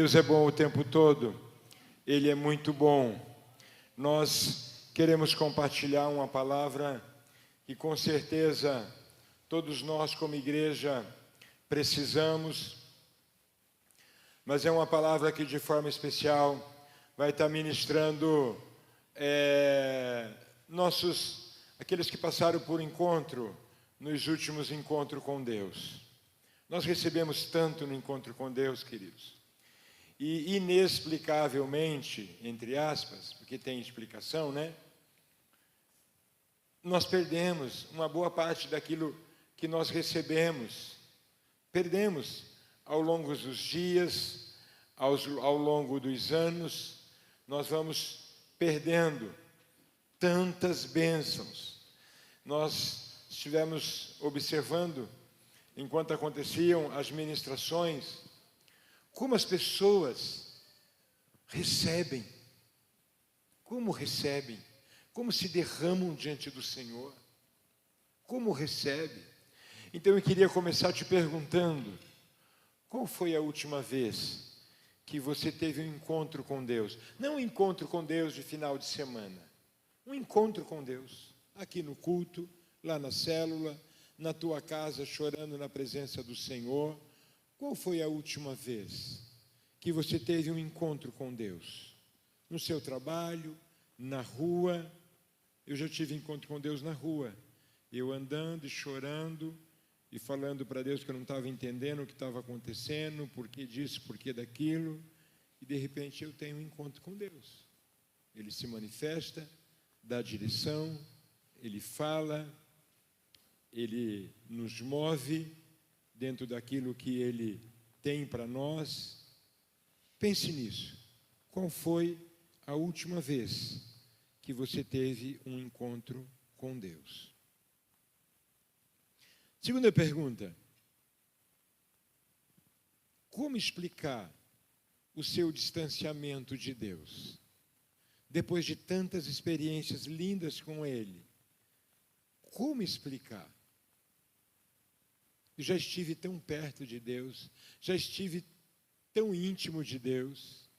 Deus é bom o tempo todo, Ele é muito bom. Nós queremos compartilhar uma palavra que com certeza todos nós como igreja precisamos, mas é uma palavra que de forma especial vai estar ministrando aqueles que passaram por encontro nos últimos encontros com Deus. Nós recebemos tanto no encontro com Deus, queridos, e inexplicavelmente, entre aspas, porque tem explicação, né? Nós perdemos uma boa parte daquilo que nós recebemos. Perdemos ao longo dos dias, ao longo dos anos, nós vamos perdendo tantas bênçãos. Nós estivemos observando, enquanto aconteciam as ministrações, como as pessoas recebem, como se derramam diante do Senhor, como recebe. Então eu queria começar te perguntando, qual foi a última vez que você teve um encontro com Deus? Não um encontro com Deus de final de semana, um encontro com Deus, aqui no culto, lá na célula, na tua casa, chorando na presença do Senhor. Qual foi a última vez que você teve um encontro com Deus? No seu trabalho, na rua. Eu já tive encontro com Deus na rua, eu andando e chorando e falando para Deus que eu não estava entendendo o que estava acontecendo, por que disso, por que daquilo, e de repente eu tenho um encontro com Deus. Ele se manifesta, dá direção, Ele fala, Ele nos move dentro daquilo que Ele tem para nós. Pense nisso. Qual foi a última vez que você teve um encontro com Deus? Segunda pergunta: como explicar o seu distanciamento de Deus? Depois de tantas experiências lindas com Ele, como explicar? Eu já estive tão perto de Deus, já estive tão íntimo de Deus,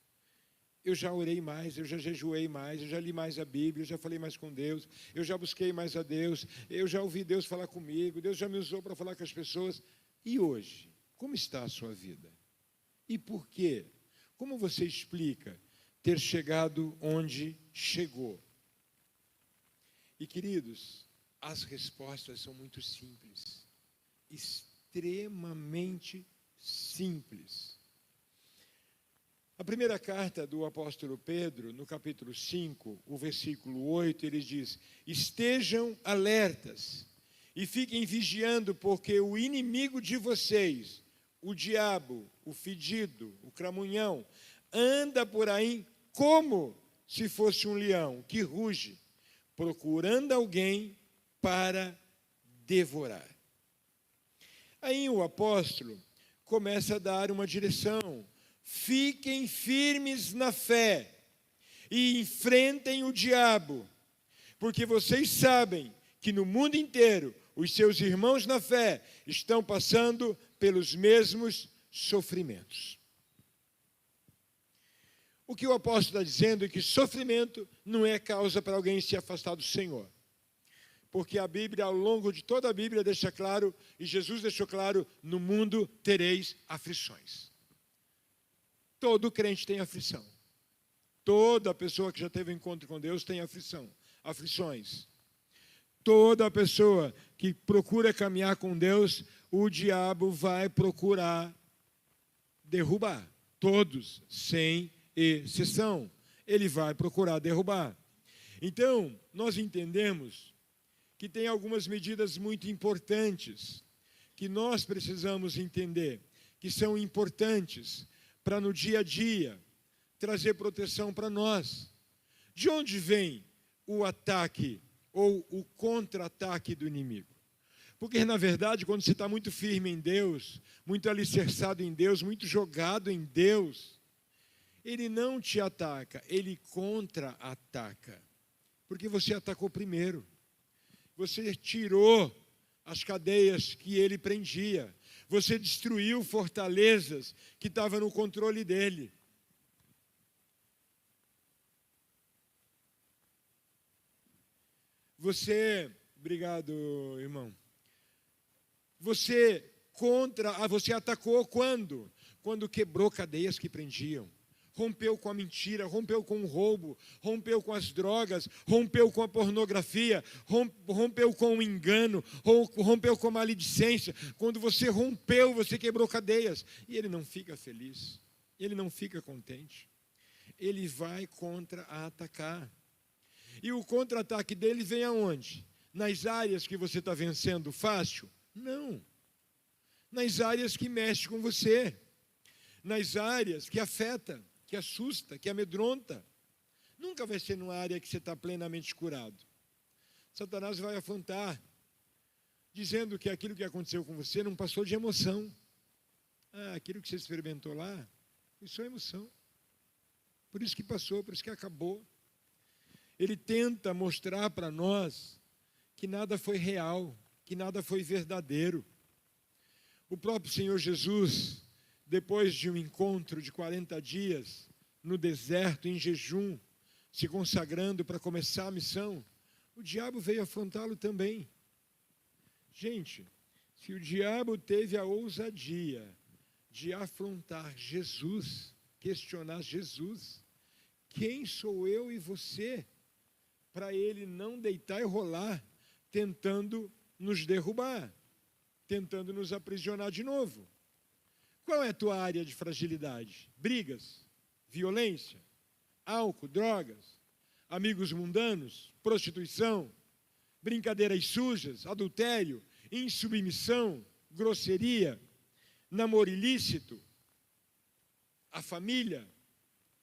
eu já orei mais, eu já jejuei mais, eu já li mais a Bíblia, eu já falei mais com Deus, eu já busquei mais a Deus, eu já ouvi Deus falar comigo, Deus já me usou para falar com as pessoas. E hoje, como está a sua vida? E por quê? Como você explica ter chegado onde chegou? E queridos, as respostas são muito simples, extremamente simples. A primeira carta do apóstolo Pedro, no capítulo 5, o versículo 8, ele diz: estejam alertas e fiquem vigiando, porque o inimigo de vocês, o diabo, o fedido, o cramunhão, anda por aí como se fosse um leão que ruge, procurando alguém para devorar. Aí o apóstolo começa a dar uma direção. Fiquem firmes na fé e enfrentem o diabo, porque vocês sabem que no mundo inteiro os seus irmãos na fé estão passando pelos mesmos sofrimentos. O que o apóstolo está dizendo é que sofrimento não é causa para alguém se afastar do Senhor. Porque a Bíblia, ao longo de toda a Bíblia, deixa claro, e Jesus deixou claro, no mundo tereis aflições. Todo crente tem aflição. Toda pessoa que já teve um encontro com Deus tem aflições. Toda pessoa que procura caminhar com Deus, o diabo vai procurar derrubar. Todos, sem exceção. Ele vai procurar derrubar. Então, nós entendemos que tem algumas medidas muito importantes que nós precisamos entender, que são importantes para no dia a dia trazer proteção para nós. De onde vem o ataque ou o contra-ataque do inimigo? Porque, na verdade, quando você está muito firme em Deus, muito alicerçado em Deus, muito jogado em Deus, Ele não te ataca, Ele contra-ataca. Porque você atacou primeiro. Você tirou as cadeias que Ele prendia. Você destruiu fortalezas que estavam no controle dEle. Obrigado, irmão. Você atacou quando? Quando quebrou cadeias que prendiam. Rompeu com a mentira, rompeu com o roubo, rompeu com as drogas, rompeu com a pornografia, rompeu com o engano, rompeu com a maledicência. Quando você rompeu, você quebrou cadeias. E ele não fica feliz, ele não fica contente. Ele vai contra-atacar. E o contra-ataque dele vem aonde? Nas áreas que você está vencendo fácil? Não. Nas áreas que mexem com você. Nas áreas que afeta, que assusta, que amedronta. Nunca vai ser numa área que você está plenamente curado. Satanás vai afrontar, dizendo que aquilo que aconteceu com você não passou de emoção. Aquilo que você experimentou lá, foi só emoção. Por isso que passou, por isso que acabou. Ele tenta mostrar para nós que nada foi real, que nada foi verdadeiro. O próprio Senhor Jesus, depois de um encontro de 40 dias no deserto, em jejum, se consagrando para começar a missão, o diabo veio afrontá-lo também. Gente, se o diabo teve a ousadia de afrontar Jesus, questionar Jesus, quem sou eu e você para ele não deitar e rolar, tentando nos derrubar, tentando nos aprisionar de novo? Qual é a tua área de fragilidade? Brigas, violência, álcool, drogas, amigos mundanos, prostituição, brincadeiras sujas, adultério, insubmissão, grosseria, namoro ilícito, a família.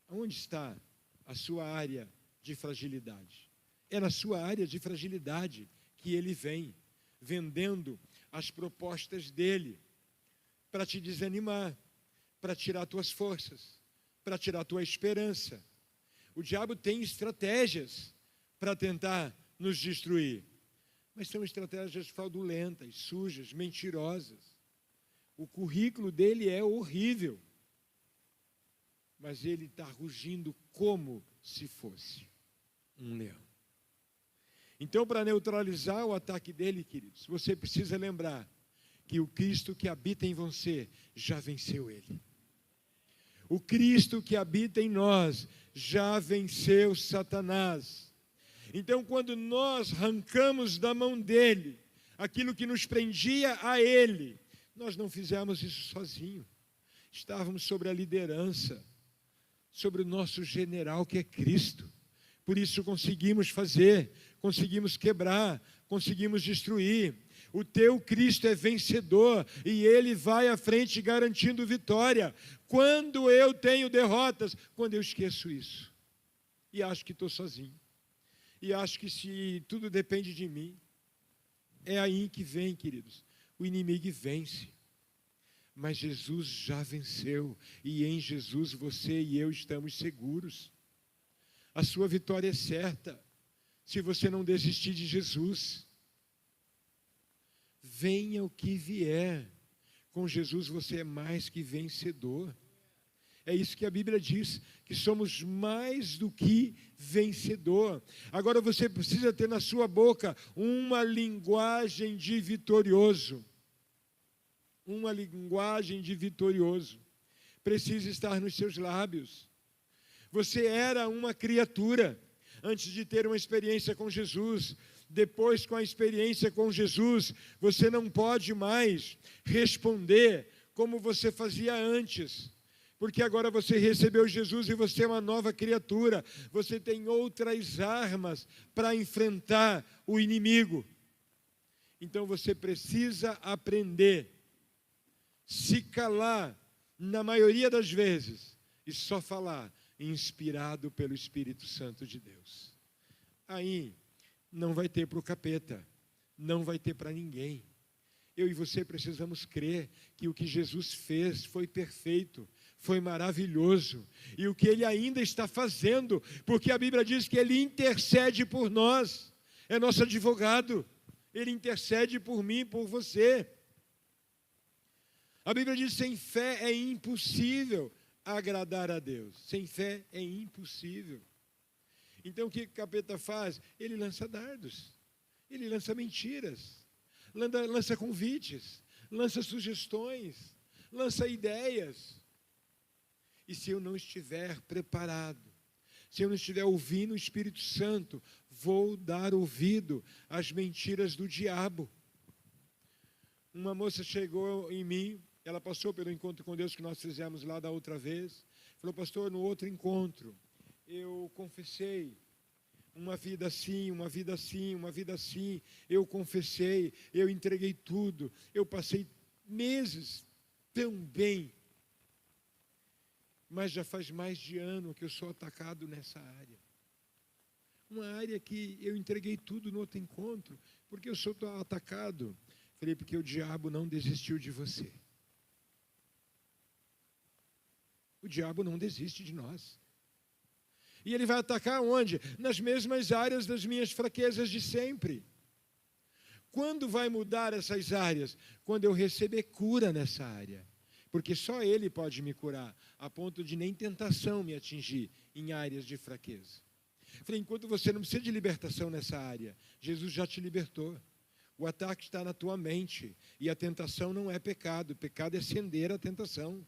Onde está a sua área de fragilidade? É na sua área de fragilidade que ele vem, vendendo as propostas dele, para te desanimar, para tirar tuas forças, para tirar tua esperança. O diabo tem estratégias para tentar nos destruir, mas são estratégias fraudulentas, sujas, mentirosas. O currículo dele é horrível, mas ele está rugindo como se fosse um leão. Então, para neutralizar o ataque dele, queridos, você precisa lembrar que o Cristo que habita em você já venceu ele. O Cristo que habita em nós já venceu Satanás. Então, quando nós arrancamos da mão dele aquilo que nos prendia a ele, nós não fizemos isso sozinho. Estávamos sobre a liderança, sobre o nosso general que é Cristo. Por isso conseguimos fazer, conseguimos quebrar, conseguimos destruir. O teu Cristo é vencedor e ele vai à frente garantindo vitória. Quando eu tenho derrotas, quando eu esqueço isso e acho que estou sozinho, e acho que se tudo depende de mim, é aí que vem, queridos, o inimigo vence. Mas Jesus já venceu e em Jesus você e eu estamos seguros. A sua vitória é certa se você não desistir de Jesus. Venha o que vier, com Jesus você é mais que vencedor. É isso que a Bíblia diz, que somos mais do que vencedor. Agora você precisa ter na sua boca uma linguagem de vitorioso. Uma linguagem de vitorioso. Precisa estar nos seus lábios. Você era uma criatura antes de ter uma experiência com Jesus. Depois, com a experiência com Jesus, você não pode mais responder como você fazia antes. Porque agora você recebeu Jesus e você é uma nova criatura. Você tem outras armas para enfrentar o inimigo. Então você precisa aprender, se calar na maioria das vezes e só falar inspirado pelo Espírito Santo de Deus. Aí não vai ter para o capeta, não vai ter para ninguém. Eu e você precisamos crer que o que Jesus fez foi perfeito, foi maravilhoso, e o que Ele ainda está fazendo, porque a Bíblia diz que Ele intercede por nós, é nosso advogado, Ele intercede por mim e por você. A Bíblia diz que sem fé é impossível agradar a Deus, sem fé é impossível. Então o que o capeta faz? Ele lança dardos, Ele lança mentiras, lança convites, lança sugestões, lança ideias. E se eu não estiver preparado, se eu não estiver ouvindo o Espírito Santo, vou dar ouvido às mentiras do diabo. Uma moça chegou em mim, ela passou pelo encontro com Deus que nós fizemos lá da outra vez. Falou, pastor, no outro encontro, eu confessei uma vida assim, uma vida assim, uma vida assim. Eu confessei, eu entreguei tudo. Eu passei meses tão bem. Mas já faz mais de ano que eu sou atacado nessa área. Uma área que eu entreguei tudo no outro encontro, porque eu sou atacado. Falei, porque o diabo não desistiu de você. O diabo não desiste de nós. E ele vai atacar onde? Nas mesmas áreas das minhas fraquezas de sempre. Quando vai mudar essas áreas? Quando eu receber cura nessa área. Porque só Ele pode me curar, a ponto de nem tentação me atingir em áreas de fraqueza. Falei, enquanto você não precisa de libertação nessa área, Jesus já te libertou. O ataque está na tua mente, e a tentação não é pecado, o pecado é ceder a tentação.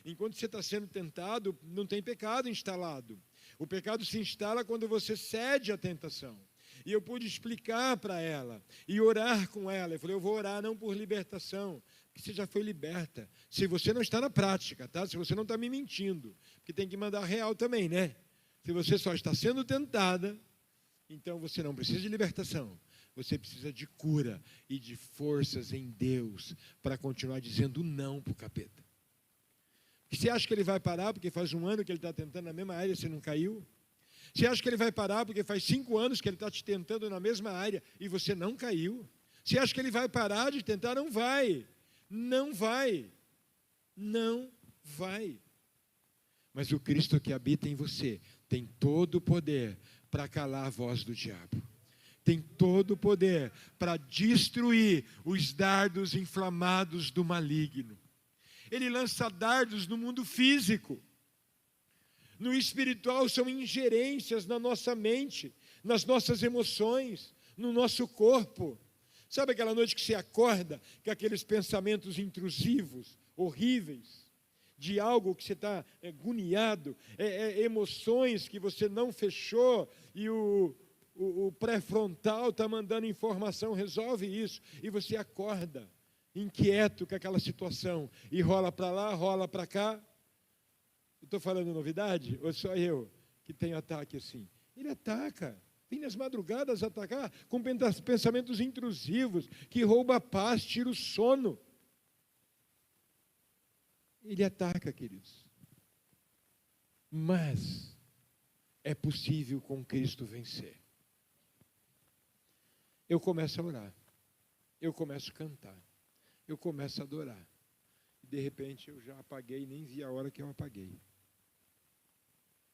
Enquanto você está sendo tentado, não tem pecado instalado. O pecado se instala quando você cede à tentação. E eu pude explicar para ela, e orar com ela. Eu falei, eu vou orar não por libertação, porque você já foi liberta. Se você não está na prática, tá? Se você não está me mentindo, porque tem que mandar real também, né? Se você só está sendo tentada, então você não precisa de libertação. Você precisa de cura e de forças em Deus para continuar dizendo não para o capeta. Você acha que ele vai parar porque faz um ano que ele está tentando na mesma área e você não caiu? Você acha que ele vai parar porque faz 5 anos que ele está te tentando na mesma área e você não caiu? Você acha que ele vai parar de tentar? Não vai. Não vai. Não vai. Mas o Cristo que habita em você tem todo o poder para calar a voz do diabo. Tem todo o poder para destruir os dardos inflamados do maligno. Ele lança dardos no mundo físico. No espiritual são ingerências na nossa mente, nas nossas emoções, no nosso corpo. Sabe aquela noite que você acorda com aqueles pensamentos intrusivos, horríveis, de algo que você está agoniado, emoções que você não fechou e o pré-frontal está mandando informação, resolve isso, e você acorda inquieto com aquela situação, e rola para lá, rola para cá. Estou falando novidade? Ou só eu que tenho ataque assim? Ele ataca, vem nas madrugadas atacar com pensamentos intrusivos, que rouba a paz, tira o sono. Ele ataca, queridos. Mas é possível com Cristo vencer. Eu começo a orar, eu começo a cantar, eu começo a adorar. E de repente eu já apaguei, nem vi a hora que eu apaguei.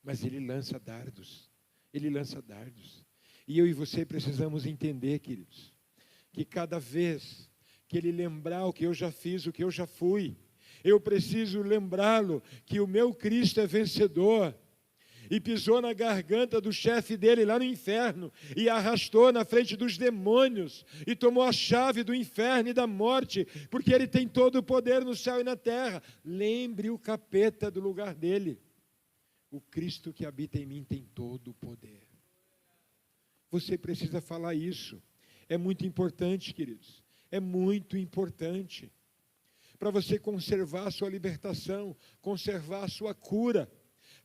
Mas ele lança dardos, ele lança dardos. E eu e você precisamos entender, queridos, que cada vez que ele lembrar o que eu já fiz, o que eu já fui, eu preciso lembrá-lo que o meu Cristo é vencedor. E pisou na garganta do chefe dele lá no inferno, e arrastou na frente dos demônios, e tomou a chave do inferno e da morte, porque ele tem todo o poder no céu e na terra. Lembre o capeta do lugar dele. O Cristo que habita em mim tem todo o poder. Você precisa falar isso. É muito importante, queridos. É muito importante. Para você conservar a sua libertação, conservar a sua cura.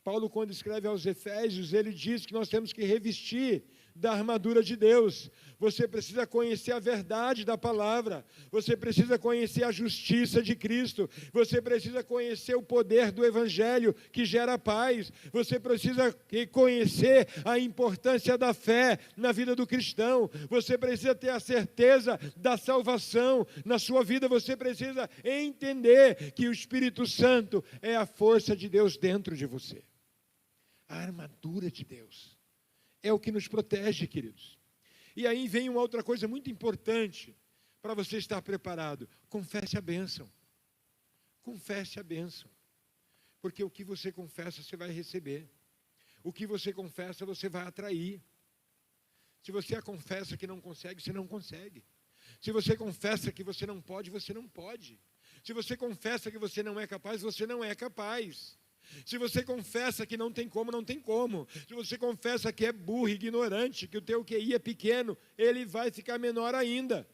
Paulo, quando escreve aos Efésios, ele diz que nós temos que revestir da armadura de Deus. Você precisa conhecer a verdade da palavra. Você precisa conhecer a justiça de Cristo. Você precisa conhecer o poder do Evangelho que gera paz. Você precisa conhecer a importância da fé na vida do cristão. Você precisa ter a certeza da salvação na sua vida. Você precisa entender que o Espírito Santo é a força de Deus dentro de você. A armadura de Deus é o que nos protege, queridos. E aí vem uma outra coisa muito importante para você estar preparado. Confesse a bênção. Confesse a bênção. Porque o que você confessa, você vai receber. O que você confessa, você vai atrair. Se você confessa que não consegue, você não consegue. Se você confessa que você não pode, você não pode. Se você confessa que você não é capaz, você não é capaz. Se você confessa que não tem como, não tem como. Se você confessa que é burro, ignorante, que o teu QI é pequeno, ele vai ficar menor ainda.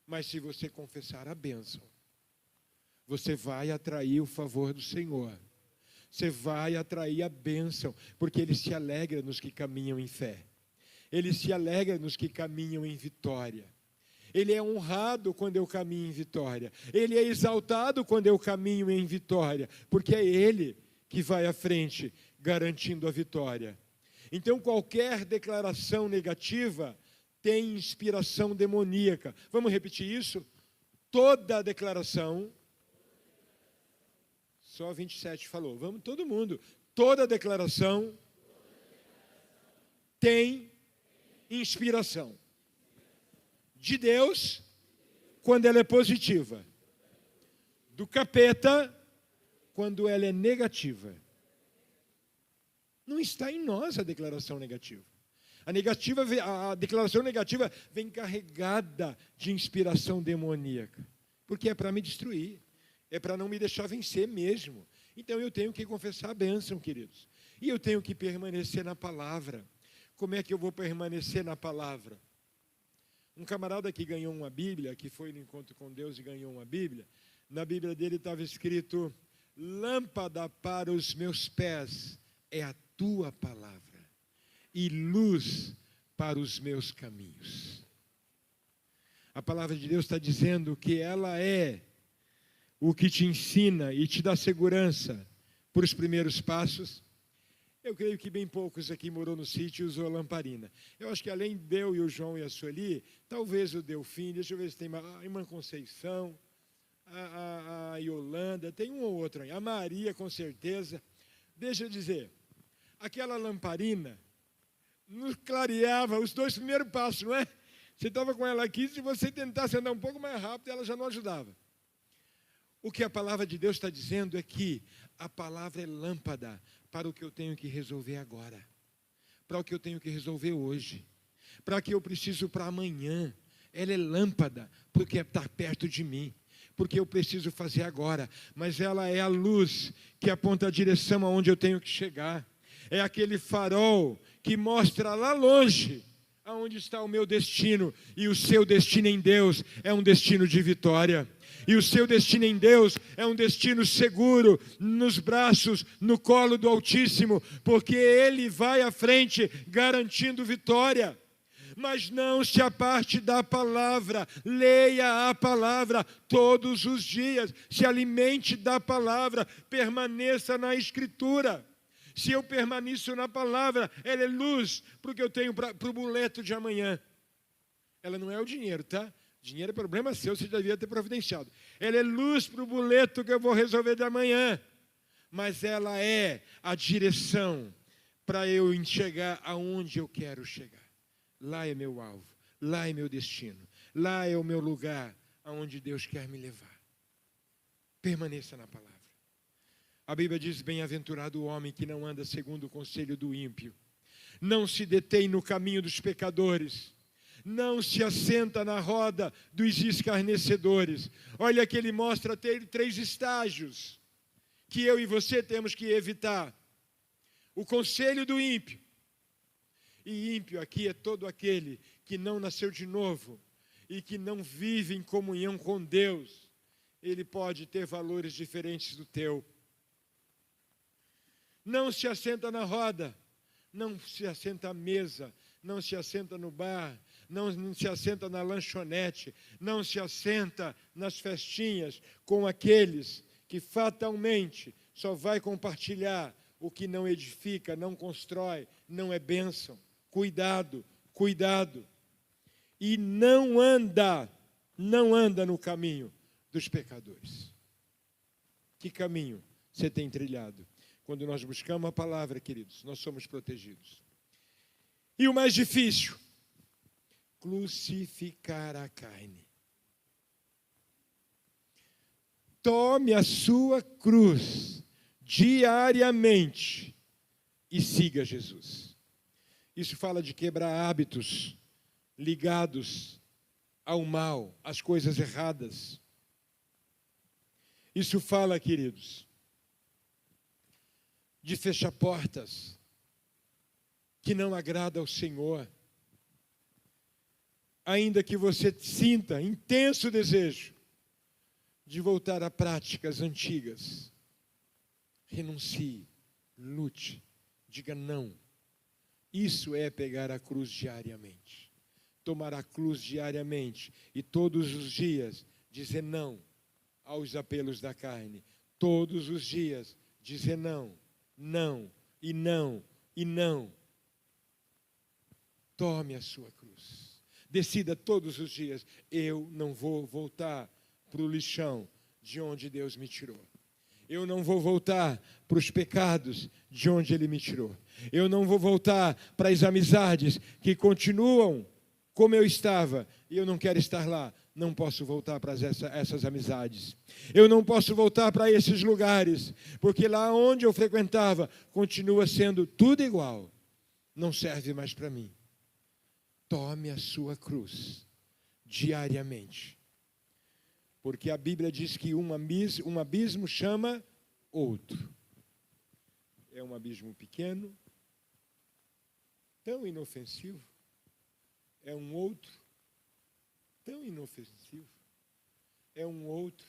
Mas se você confessar a bênção, você vai atrair o favor do Senhor. Você vai atrair a bênção, porque Ele se alegra nos que caminham em fé. Ele se alegra nos que caminham em vitória. Ele é honrado quando eu caminho em vitória. Ele é exaltado quando eu caminho em vitória, porque é Ele que vai à frente, garantindo a vitória. Então, qualquer declaração negativa tem inspiração demoníaca. Vamos repetir isso? Toda declaração... Só 27 falou. Vamos todo mundo. Toda declaração tem inspiração de Deus quando ela é positiva, do capeta quando ela é negativa. Não está em nós a declaração negativa. A declaração negativa vem carregada de inspiração demoníaca, porque é para me destruir. É para não me deixar vencer mesmo. Então eu tenho que confessar a bênção, queridos. E eu tenho que permanecer na palavra. Como é que eu vou permanecer na palavra? Um camarada que ganhou uma Bíblia, que foi no encontro com Deus e ganhou uma Bíblia, na Bíblia dele estava escrito: lâmpada para os meus pés é a tua palavra, e luz para os meus caminhos. A palavra de Deus está dizendo que ela é o que te ensina e te dá segurança para os primeiros passos. Eu creio que bem poucos aqui morou no sítio e usou a lamparina. Eu acho que além de eu e o João e a Sueli, talvez o Delfim, deixa eu ver se tem a irmã Conceição, a Yolanda, tem um ou outro aí, a Maria com certeza. Deixa eu dizer, aquela lamparina nos clareava os 2 primeiros passos, não é? Você estava com ela aqui, se você tentasse andar um pouco mais rápido, ela já não ajudava. O que a palavra de Deus está dizendo é que a palavra é lâmpada para o que eu tenho que resolver agora, para o que eu tenho que resolver hoje, para o que eu preciso para amanhã. Ela é lâmpada porque está perto de mim, porque eu preciso fazer agora, mas ela é a luz que aponta a direção aonde eu tenho que chegar. É aquele farol que mostra lá longe aonde está o meu destino, e o seu destino em Deus é um destino de vitória. E o seu destino em Deus é um destino seguro, nos braços, no colo do Altíssimo, porque Ele vai à frente, garantindo vitória. Mas não se aparte da palavra, leia a palavra todos os dias, se alimente da palavra, permaneça na Escritura. Se eu permaneço na palavra, ela é luz para o que eu tenho para o boleto de amanhã. Ela não é o dinheiro, tá? Dinheiro é problema seu, você devia ter providenciado. Ela é luz para o boleto que eu vou resolver de amanhã. Mas ela é a direção para eu chegar aonde eu quero chegar. Lá é meu alvo, lá é meu destino, lá é o meu lugar aonde Deus quer me levar. Permaneça na palavra. A Bíblia diz: bem-aventurado o homem que não anda segundo o conselho do ímpio, não se detém no caminho dos pecadores, não se assenta na roda dos escarnecedores. Olha que ele mostra ter 3 estágios que eu e você temos que evitar. O conselho do ímpio. E ímpio aqui é todo aquele que não nasceu de novo e que não vive em comunhão com Deus. Ele pode ter valores diferentes do teu. Não se assenta na roda, não se assenta à mesa, não se assenta no bar, não se assenta na lanchonete, não se assenta nas festinhas com aqueles que fatalmente só vai compartilhar o que não edifica, não constrói, não é bênção. Cuidado, cuidado. E não anda no caminho dos pecadores. Que caminho você tem trilhado? Quando nós buscamos a palavra, queridos, nós somos protegidos. E o mais difícil, crucificar a carne. Tome a sua cruz diariamente e siga Jesus. Isso fala de quebrar hábitos ligados ao mal, às coisas erradas. Isso fala, queridos, de fechar portas que não agrada ao Senhor. Ainda que você sinta intenso desejo de voltar a práticas antigas, renuncie, lute, diga não. Isso é pegar a cruz diariamente, tomar a cruz diariamente e todos os dias dizer não aos apelos da carne. Todos os dias dizer não, não e não e não. Tome a sua cruz. Decida todos os dias, eu não vou voltar para o lixão de onde Deus me tirou. Eu não vou voltar para os pecados de onde Ele me tirou. Eu não vou voltar para as amizades que continuam como eu estava e eu não quero estar lá. Não posso voltar para essas amizades. Eu não posso voltar para esses lugares, porque lá onde eu frequentava continua sendo tudo igual. Não serve mais para mim. Tome a sua cruz diariamente. Porque a Bíblia diz que um abismo chama outro. É um abismo pequeno, tão inofensivo. É um outro, tão inofensivo. É um outro,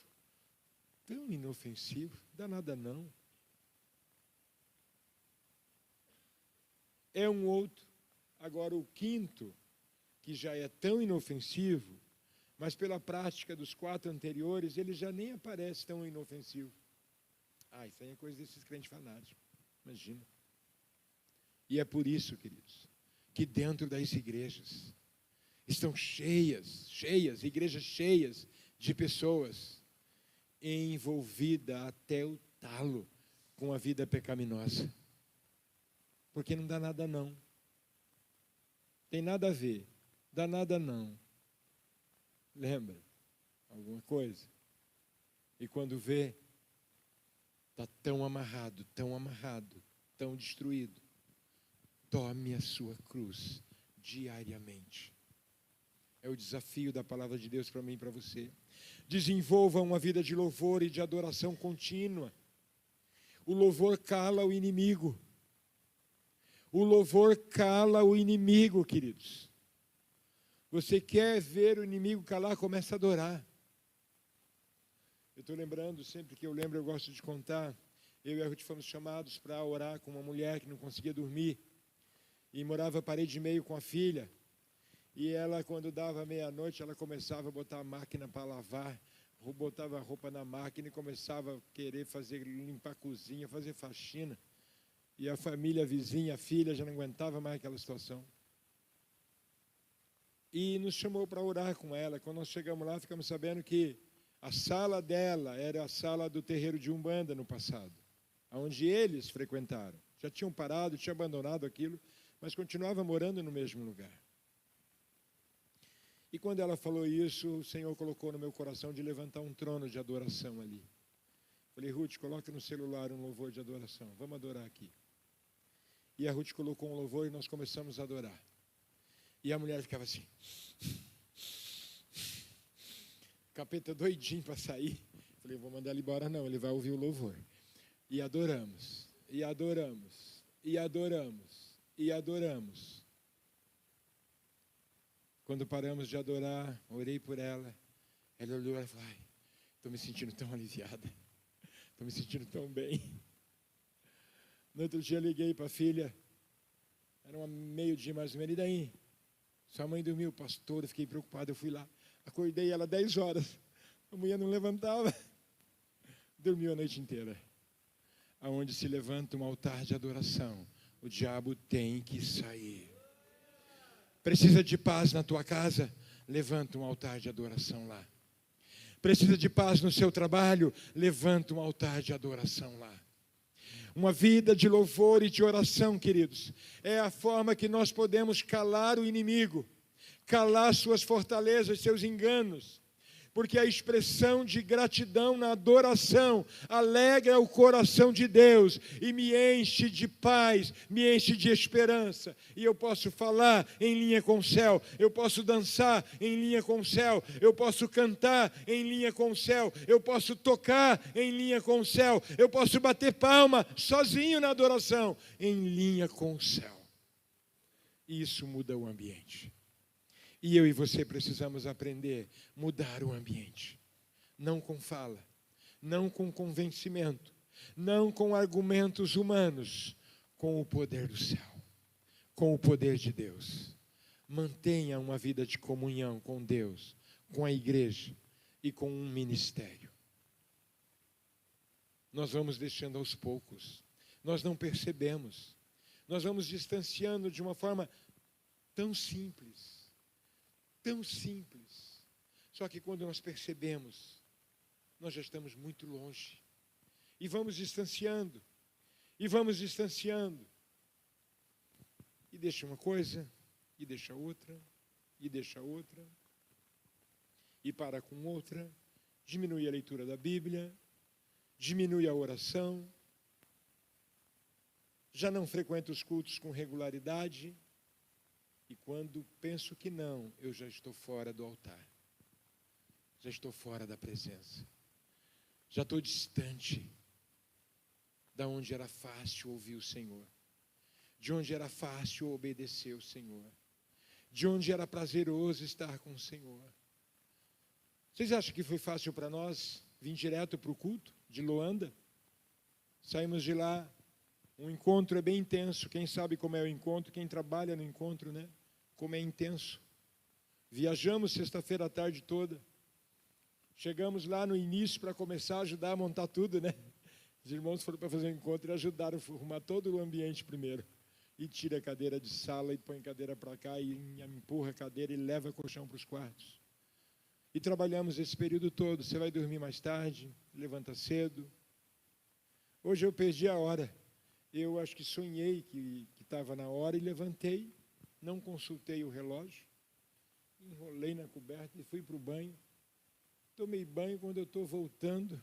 tão inofensivo. Dá nada não. É um outro. Agora o quinto, que já é tão inofensivo, mas pela prática dos 4 anteriores, ele já nem aparece tão inofensivo. Isso aí é coisa desses crentes fanáticos, imagina. E é por isso, queridos, que dentro das igrejas estão igrejas cheias de pessoas envolvidas até o talo com a vida pecaminosa. Porque não dá nada não. Tem nada a ver, dá nada não. Lembra? Alguma coisa? E quando vê, está tão amarrado, tão destruído. Tome a sua cruz diariamente. É o desafio da palavra de Deus para mim e para você. Desenvolva uma vida de louvor e de adoração contínua. O louvor cala o inimigo. O louvor cala o inimigo, queridos. Você quer ver o inimigo calar, começa a adorar. Eu estou lembrando, sempre que eu lembro, eu gosto de contar. Eu e a Ruth fomos chamados para orar com uma mulher que não conseguia dormir. E morava parede e meio com a filha. E ela, quando dava meia-noite, ela começava a botar a máquina para lavar. Botava a roupa na máquina e começava a querer limpar a cozinha, fazer faxina. E a família, a vizinha, a filha, já não aguentava mais aquela situação. E nos chamou para orar com ela. Quando nós chegamos lá, ficamos sabendo que a sala dela era a sala do terreiro de Umbanda no passado, onde eles frequentaram. Já tinham parado, tinham abandonado aquilo, mas continuava morando no mesmo lugar. E quando ela falou isso, o Senhor colocou no meu coração de levantar um trono de adoração ali. Falei, Ruth, coloca no celular um louvor de adoração. Vamos adorar aqui. E a Ruth colocou um louvor e nós começamos a adorar. E a mulher ficava assim. Capeta doidinho para sair. Falei, vou mandar ele embora não, ele vai ouvir o louvor. E adoramos, e adoramos, e adoramos, e adoramos. Quando paramos de adorar, orei por ela. Ela olhou e falou, estou me sentindo tão aliviada. Estou me sentindo tão bem. No outro dia liguei para a filha. Era meio-dia mais ou menos. E daí? Sua mãe dormiu, pastor, eu fiquei preocupado, eu fui lá. Acordei ela 10 horas. A mulher não levantava. Dormiu a noite inteira. Aonde se levanta um altar de adoração, o diabo tem que sair. Precisa de paz na tua casa? Levanta um altar de adoração lá. Precisa de paz no seu trabalho? Levanta um altar de adoração lá. Uma vida de louvor e de oração, queridos, é a forma que nós podemos calar o inimigo, calar suas fortalezas, seus enganos, porque a expressão de gratidão na adoração alegra o coração de Deus e me enche de paz, me enche de esperança. E eu posso falar em linha com o céu, eu posso dançar em linha com o céu, eu posso cantar em linha com o céu, eu posso tocar em linha com o céu, eu posso bater palma sozinho na adoração, em linha com o céu. E isso muda o ambiente. E eu e você precisamos aprender a mudar o ambiente. Não com fala, não com convencimento, não com argumentos humanos, com o poder do céu, com o poder de Deus. Mantenha uma vida de comunhão com Deus, com a igreja e com um ministério. Nós vamos deixando aos poucos, nós não percebemos, nós vamos distanciando de uma forma tão simples. Tão simples. Só que quando nós percebemos, nós já estamos muito longe. E vamos distanciando. E vamos distanciando. E deixa uma coisa, e deixa outra, e deixa outra. E para com outra. Diminui a leitura da Bíblia. Diminui a oração. Já não frequenta os cultos com regularidade. E quando penso que não, eu já estou fora do altar. Já estou fora da presença. Já estou distante da onde era fácil ouvir o Senhor. De onde era fácil obedecer o Senhor. De onde era prazeroso estar com o Senhor. Vocês acham que foi fácil para nós vir direto para o culto de Loanda? Saímos de lá, um encontro é bem intenso. Quem sabe como é o encontro? Quem trabalha no encontro, né? Como é intenso. Viajamos sexta-feira à tarde toda. Chegamos lá no início para começar a ajudar a montar tudo, né? Os irmãos foram para fazer um encontro e ajudaram a arrumar todo o ambiente primeiro. E tira a cadeira de sala e põe a cadeira para cá e empurra a cadeira e leva o colchão para os quartos. E trabalhamos esse período todo. Você vai dormir mais tarde, levanta cedo. Hoje eu perdi a hora. Eu acho que sonhei que estava na hora e levantei. Não consultei o relógio, enrolei na coberta e fui para o banho. Tomei banho, quando eu estou voltando,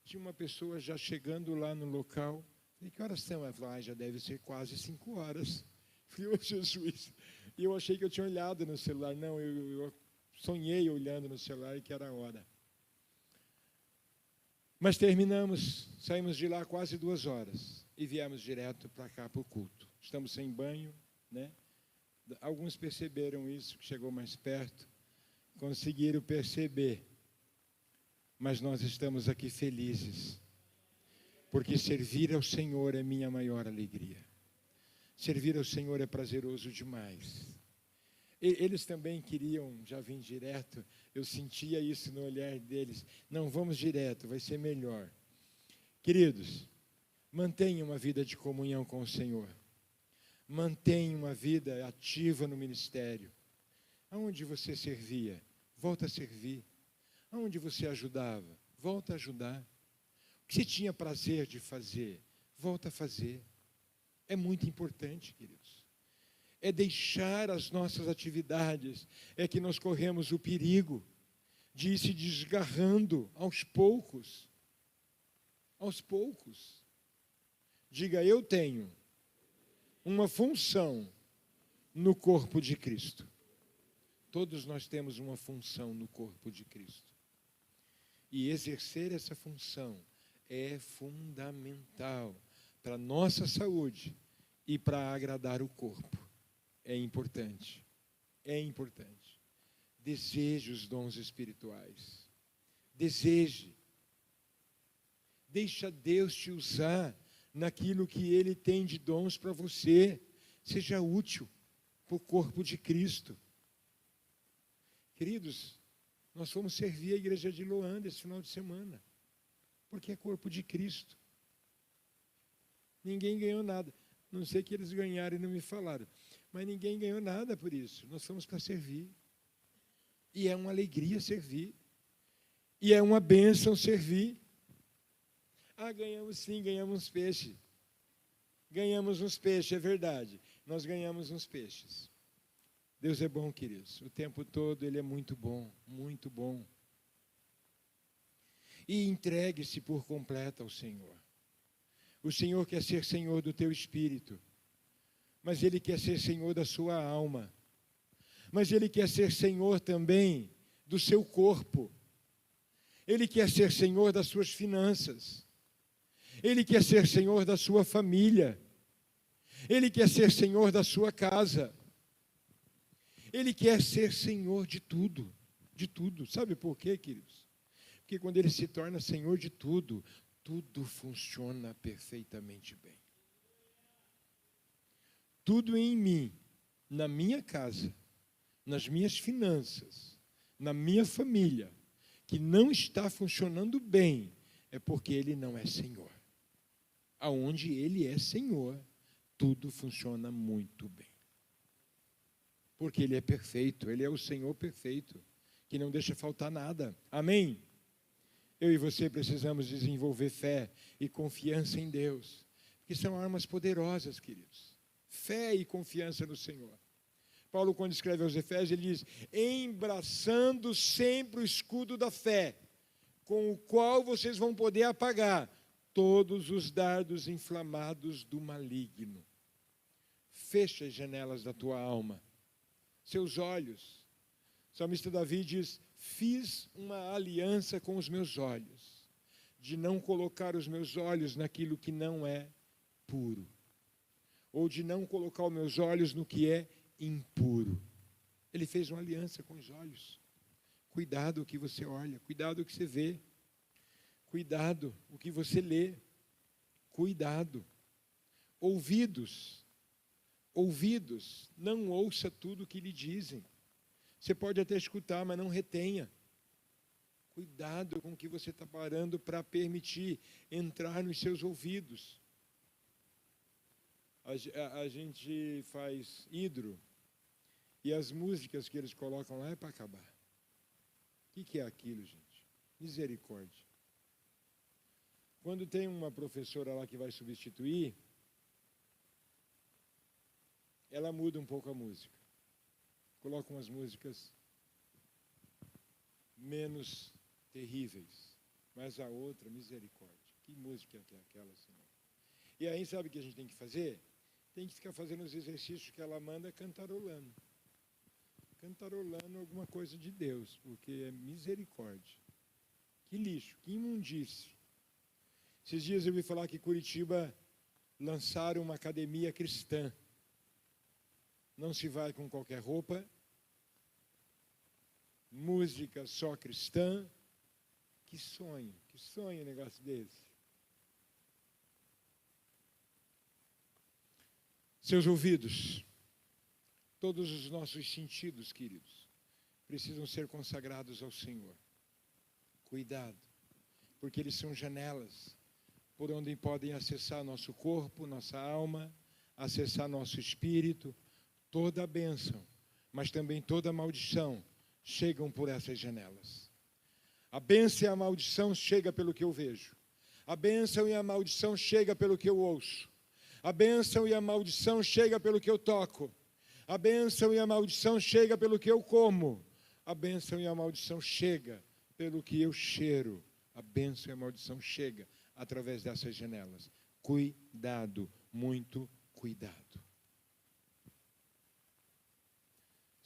tinha uma pessoa já chegando lá no local. Falei, que horas são? Ela falou, já deve ser quase 5 horas. Falei, ô Jesus. E eu achei que eu tinha olhado no celular. Não, eu sonhei olhando no celular e que era a hora. Mas terminamos, saímos de lá quase 2 horas e viemos direto para cá para o culto. Estamos sem banho, né? Alguns perceberam isso, que chegou mais perto, conseguiram perceber, mas nós estamos aqui felizes, porque servir ao Senhor é minha maior alegria. Servir ao Senhor é prazeroso demais. Eles também queriam já vir direto, eu sentia isso no olhar deles. Não, vamos direto, vai ser melhor. Queridos, mantenham uma vida de comunhão com o Senhor. Mantenha uma vida ativa no ministério. Aonde você servia, volta a servir. Aonde você ajudava, volta a ajudar. O que você tinha prazer de fazer, volta a fazer. É muito importante, queridos. É deixar as nossas atividades, é que nós corremos o perigo de ir se desgarrando aos poucos. Aos poucos. Diga, eu tenho uma função no corpo de Cristo. Todos nós temos uma função no corpo de Cristo. E exercer essa função é fundamental para a nossa saúde e para agradar o corpo. É importante. É importante. Deseje os dons espirituais. Deseje. Deixa Deus te usar naquilo que Ele tem de dons para você. Seja útil para o corpo de Cristo. Queridos, nós fomos servir a igreja de Loanda esse final de semana, porque é corpo de Cristo. Ninguém ganhou nada. Não sei que eles ganharam e não me falaram, mas ninguém ganhou nada por isso. Nós fomos para servir. E é uma alegria servir. E é uma bênção servir. Ah, ganhamos sim, ganhamos uns peixes. Ganhamos uns peixes, é verdade. Nós ganhamos uns peixes. Deus é bom, queridos. O tempo todo Ele é muito bom, muito bom. E entregue-se por completo ao Senhor. O Senhor quer ser Senhor do teu espírito, mas Ele quer ser Senhor da sua alma. Mas Ele quer ser Senhor também do seu corpo. Ele quer ser Senhor das suas finanças. Ele quer ser Senhor da sua família. Ele quer ser Senhor da sua casa. Ele quer ser Senhor de tudo, de tudo. Sabe por quê, queridos? Porque quando Ele se torna Senhor de tudo, tudo funciona perfeitamente bem. Tudo em mim, na minha casa, nas minhas finanças, na minha família, que não está funcionando bem, é porque Ele não é Senhor. Aonde Ele é Senhor, tudo funciona muito bem. Porque Ele é perfeito, Ele é o Senhor perfeito, que não deixa faltar nada. Amém? Eu e você precisamos desenvolver fé e confiança em Deus, que são armas poderosas, queridos. Fé e confiança no Senhor. Paulo, quando escreve aos Efésios, ele diz: embraçando sempre o escudo da fé, com o qual vocês vão poder apagar todos os dardos inflamados do maligno. Fecha as janelas da tua alma, seus olhos. O salmista Davi diz: fiz uma aliança com os meus olhos, de não colocar os meus olhos naquilo que não é puro, ou de não colocar os meus olhos no que é impuro. Ele fez uma aliança com os olhos. Cuidado o que você olha, cuidado o que você vê, cuidado o que você lê, cuidado. Ouvidos, não ouça tudo o que lhe dizem. Você pode até escutar, mas não retenha. Cuidado com o que você está parando para permitir entrar nos seus ouvidos. A gente faz hidro, e as músicas que eles colocam lá é para acabar. O que é aquilo, gente? Misericórdia. Quando tem uma professora lá que vai substituir, ela muda um pouco a música. Coloca umas músicas menos terríveis, mas a outra, misericórdia. Que música é aquela, Senhor? E aí, sabe o que a gente tem que fazer? Tem que ficar fazendo os exercícios que ela manda cantarolando. Cantarolando alguma coisa de Deus, porque é misericórdia. Que lixo, que imundície. Esses dias eu ouvi falar que Curitiba lançaram uma academia cristã. Não se vai com qualquer roupa, música só cristã. Que sonho um negócio desse. Seus ouvidos, todos os nossos sentidos, queridos, precisam ser consagrados ao Senhor. Cuidado, porque eles são janelas por onde podem acessar nosso corpo, nossa alma, acessar nosso espírito. Toda a bênção, mas também toda a maldição chegam por essas janelas. A bênção e a maldição chega pelo que eu vejo. A bênção e a maldição chega pelo que eu ouço. A bênção e a maldição chega pelo que eu toco. A bênção e a maldição chega pelo que eu como. A bênção e a maldição chega pelo que eu cheiro. A bênção e a maldição chega através dessas janelas. Cuidado, muito cuidado.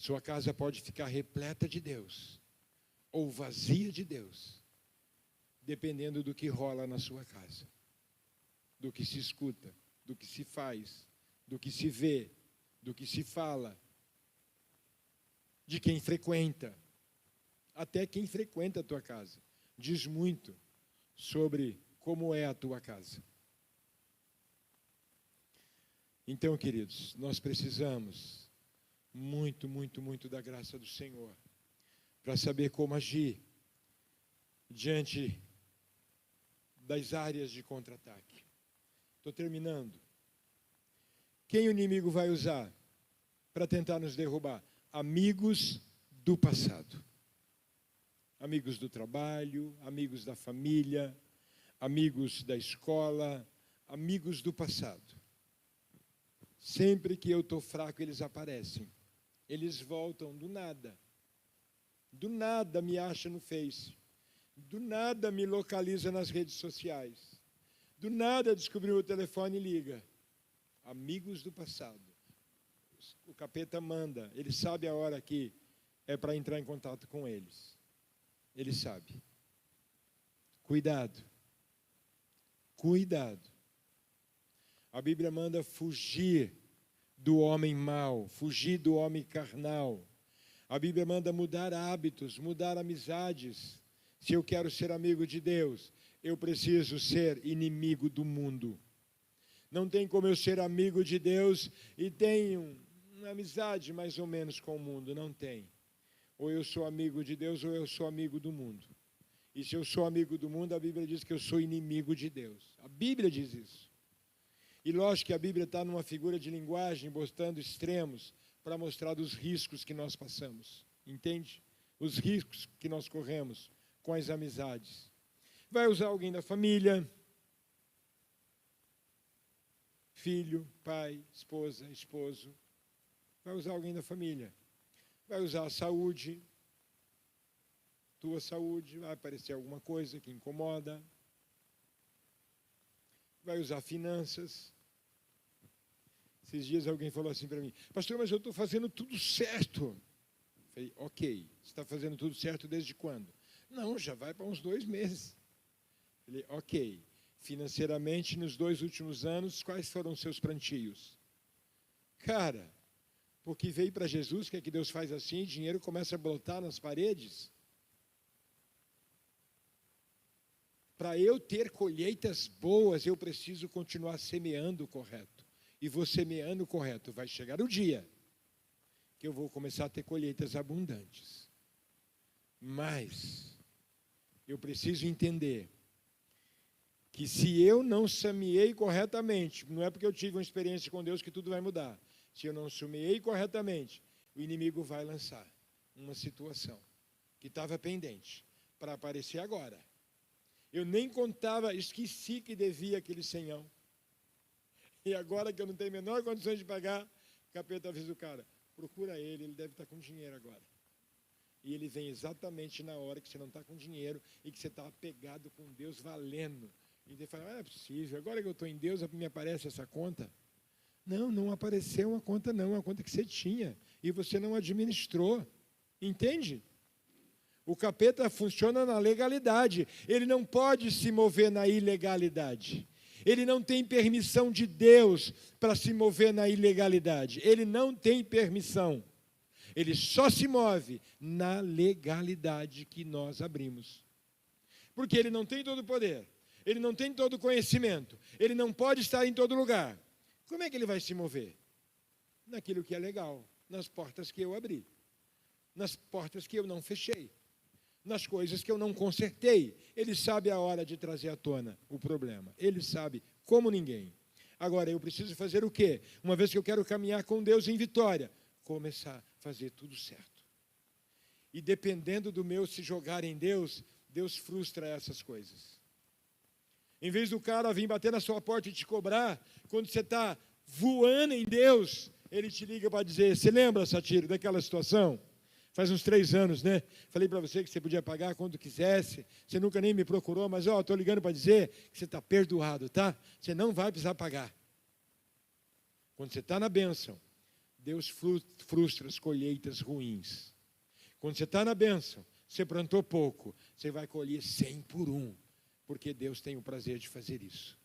Sua casa pode ficar repleta de Deus ou vazia de Deus, dependendo do que rola na sua casa, do que se escuta, do que se faz, do que se vê, do que se fala, de quem frequenta. Até quem frequenta a tua casa diz muito sobre como é a tua casa. Então, queridos, nós precisamos muito da graça do Senhor para saber como agir diante das áreas de contra-ataque. Estou terminando. Quem o inimigo vai usar para tentar nos derrubar? Amigos do passado. Amigos do trabalho, amigos da família, amigos da escola, amigos do passado. Sempre que eu estou fraco, eles aparecem. Eles voltam do nada. Do nada me acha no Face. Do nada me localiza nas redes sociais. Do nada descobriu o telefone e liga. Amigos do passado. O capeta manda. Ele sabe a hora que é para entrar em contato com eles. Ele sabe. Cuidado. Cuidado. A Bíblia manda fugir do homem mau, fugir do homem carnal. A Bíblia manda mudar hábitos, mudar amizades. Se eu quero ser amigo de Deus, eu preciso ser inimigo do mundo. Não tem como eu ser amigo de Deus e tenho uma amizade mais ou menos com o mundo. Não tem. Ou eu sou amigo de Deus ou eu sou amigo do mundo. E se eu sou amigo do mundo, a Bíblia diz que eu sou inimigo de Deus. A Bíblia diz isso. E lógico que a Bíblia está numa figura de linguagem, botando extremos, para mostrar os riscos que nós passamos. Entende? Os riscos que nós corremos com as amizades. Vai usar alguém da família, filho, pai, esposa, esposo. Vai usar alguém da família. Vai usar a saúde, tua saúde, vai aparecer alguma coisa que incomoda. Vai usar finanças. Esses dias alguém falou assim para mim: pastor, mas eu estou fazendo tudo certo. Eu falei: ok, você está fazendo tudo certo desde quando? Não, já vai para uns 2 meses. Eu falei: ok, financeiramente, nos 2 últimos anos, quais foram os seus plantios? Cara, porque veio para Jesus, que é que Deus faz assim, dinheiro começa a brotar nas paredes. Para eu ter colheitas boas, eu preciso continuar semeando o correto. E vou semeando o correto. Vai chegar o dia que eu vou começar a ter colheitas abundantes. Mas eu preciso entender que se eu não semeei corretamente, não é porque eu tive uma experiência com Deus que tudo vai mudar. Se eu não semeei corretamente, o inimigo vai lançar uma situação que estava pendente para aparecer agora. Eu nem contava, esqueci que devia aquele 100. E agora que eu não tenho a menor condições de pagar, o capeta avisa o cara: procura ele deve estar com dinheiro agora. E ele vem exatamente na hora que você não está com dinheiro e que você está apegado com Deus valendo. E ele fala: não é possível, agora que eu estou em Deus, me aparece essa conta. Não, não apareceu uma conta não, é uma conta que você tinha e você não administrou. Entende? O capeta funciona na legalidade. Ele não pode se mover na ilegalidade. Ele não tem permissão de Deus para se mover na ilegalidade. Ele não tem permissão. Ele só se move na legalidade que nós abrimos. Porque ele não tem todo o poder. Ele não tem todo o conhecimento. Ele não pode estar em todo lugar. Como é que ele vai se mover? Naquilo que é legal. Nas portas que eu abri. Nas portas que eu não fechei. Nas coisas que eu não consertei. Ele sabe a hora de trazer à tona o problema. Ele sabe como ninguém. Agora, eu preciso fazer o quê? Uma vez que eu quero caminhar com Deus em vitória, começar a fazer tudo certo. E dependendo do meu se jogar em Deus, Deus frustra essas coisas. Em vez do cara vir bater na sua porta e te cobrar, quando você está voando em Deus, ele te liga para dizer: você lembra, Satiro, daquela situação? Faz uns 3 anos, né? Falei para você que você podia pagar quando quisesse. Você nunca nem me procurou, mas estou ligando para dizer que você está perdoado, tá? Você não vai precisar pagar. Quando você está na bênção, Deus frustra as colheitas ruins. Quando você está na bênção, você plantou pouco, você vai colher 100 por 1, porque Deus tem o prazer de fazer isso.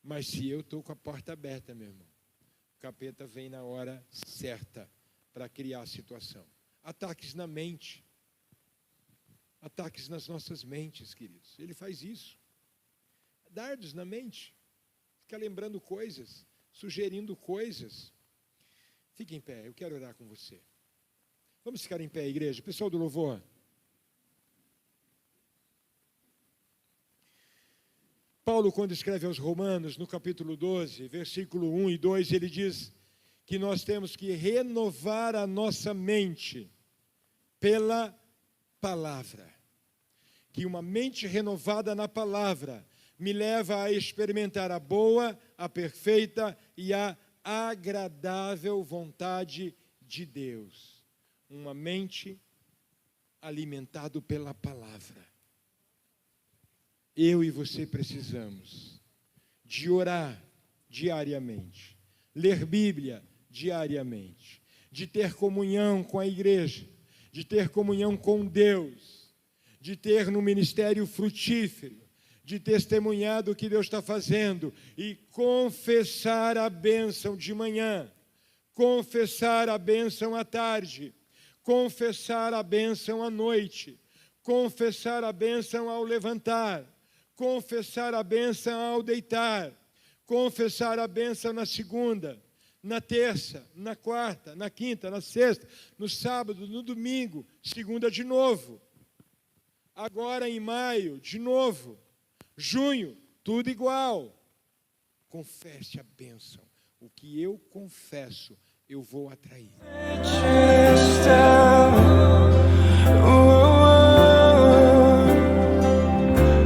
Mas se eu estou com a porta aberta, meu irmão, o capeta vem na hora certa para criar a situação. Ataques na mente. Ataques nas nossas mentes, queridos. Ele faz isso. Dardos na mente. Fica lembrando coisas, sugerindo coisas. Fique em pé, eu quero orar com você. Vamos ficar em pé, igreja. Pessoal do louvor. Paulo, quando escreve aos Romanos, no capítulo 12, versículo 1 e 2, ele diz que nós temos que renovar a nossa mente pela palavra. Que uma mente renovada na palavra me leva a experimentar a boa, a perfeita e a agradável vontade de Deus. Uma mente alimentada pela palavra. Eu e você precisamos de orar diariamente, ler Bíblia diariamente, de ter comunhão com a igreja, de ter comunhão com Deus, de ter no ministério frutífero, de testemunhar do que Deus está fazendo e confessar a bênção de manhã, confessar a bênção à tarde, confessar a bênção à noite, confessar a bênção ao levantar, confessar a bênção ao deitar, confessar a bênção na segunda, na terça, na quarta, na quinta, na sexta, no sábado, no domingo, segunda de novo. Agora em maio, de novo. Junho, tudo igual. Confesse a bênção. O que eu confesso, eu vou atrair.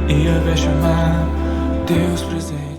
E eu vejo chamar Deus presente.